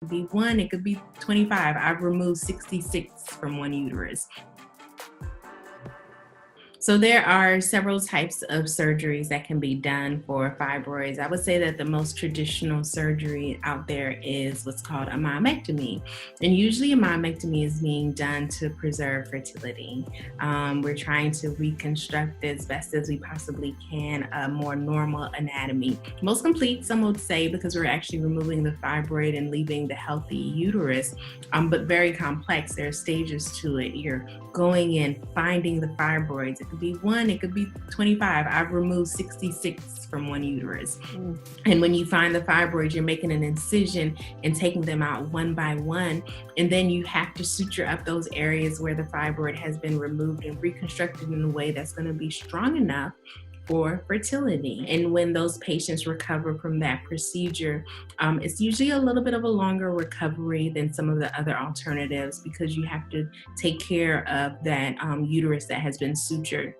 could be one, it could be 25. I've removed 66 from one uterus. So there are several types of surgeries that can be done for fibroids. I would say that the most traditional surgery out there is what's called a myomectomy. And usually a myomectomy is being done to preserve fertility. We're trying to reconstruct as best as we possibly can a more normal anatomy. Most complete, some would say, because we're actually removing the fibroid and leaving the healthy uterus, but very complex. There are stages to it. You're going in, finding the fibroids. It could be one, it could be 25. I've removed 66 from one uterus. And when you find the fibroids, you're making an incision and taking them out one by one. And then you have to suture up those areas where the fibroid has been removed and reconstructed in a way that's going to be strong enough for fertility. And when those patients recover from that procedure, it's usually a little bit of a longer recovery than some of the other alternatives, because you have to take care of that uterus that has been sutured.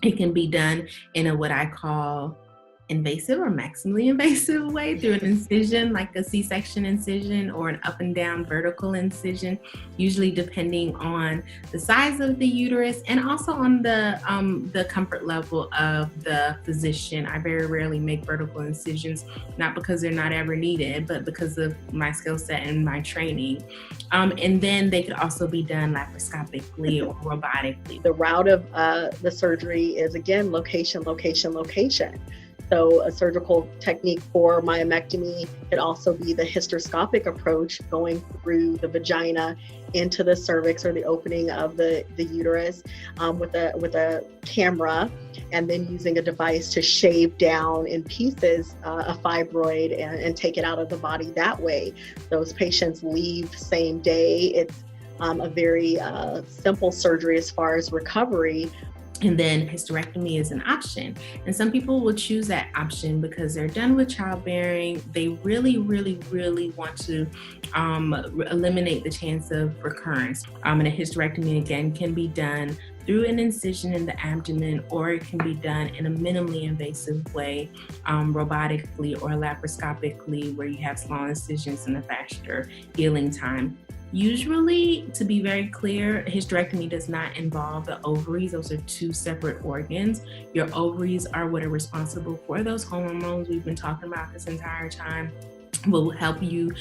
It can be done in a what I call invasive or maximally invasive way, through an incision, like a C-section incision, or an up and down vertical incision, usually depending on the size of the uterus and also on the comfort level of the physician. I very rarely make vertical incisions, not because they're not ever needed, but because of my skill set and my training. And then they could also be done laparoscopically or robotically. The route of the surgery is, again, location, location, location. So a surgical technique for myomectomy could also be the hysteroscopic approach, going through the vagina into the cervix or the opening of the uterus with a camera, and then using a device to shave down in pieces a fibroid and take it out of the body that way. Those patients leave same day. It's a very simple surgery as far as recovery. And then hysterectomy is an option. And some people will choose that option because they're done with childbearing. They really, really, really want to eliminate the chance of recurrence. And a hysterectomy, again, can be done through an incision in the abdomen, or it can be done in a minimally invasive way, robotically or laparoscopically, where you have small incisions and a faster healing time. Usually, to be very clear, hysterectomy does not involve the ovaries. Those are two separate organs. Your ovaries are what are responsible for those hormones we've been talking about this entire time. Will help you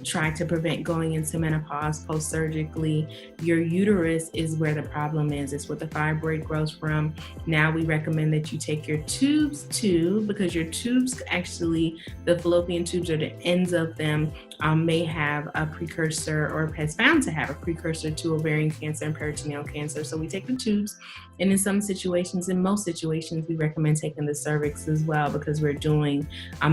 try to prevent going into menopause post-surgically. Your uterus is where the problem is. It's what the fibroid grows from. Now we recommend that you take your tubes too, because your tubes, actually, the fallopian tubes or the ends of them may have a precursor, or has found to have a precursor to ovarian cancer and peritoneal cancer. So we take the tubes, and in some situations, in most situations, we recommend taking the cervix as well, because we're doing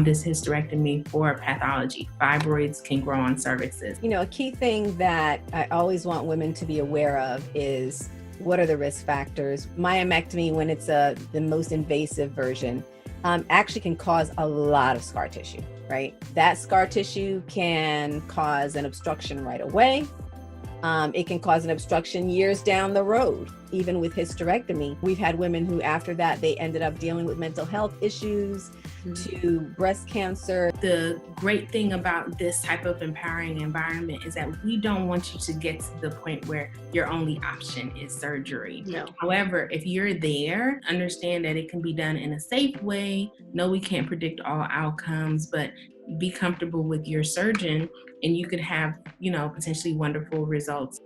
this hysterectomy for pathology. Fibroids can grow on cervixes. You know, a key thing that I always want women to be aware of is, what are the risk factors? Myomectomy, when it's the most invasive version, actually can cause a lot of scar tissue, right? That scar tissue can cause an obstruction right away. It can cause an obstruction years down the road. Even with hysterectomy, we've had women who, after that, they ended up dealing with mental health issues, to breast cancer. The great thing about this type of empowering environment is that we don't want you to get to the point where your only option is surgery. No. However, if you're there, understand that it can be done in a safe way. No, we can't predict all outcomes, but be comfortable with your surgeon, and you could have, potentially wonderful results.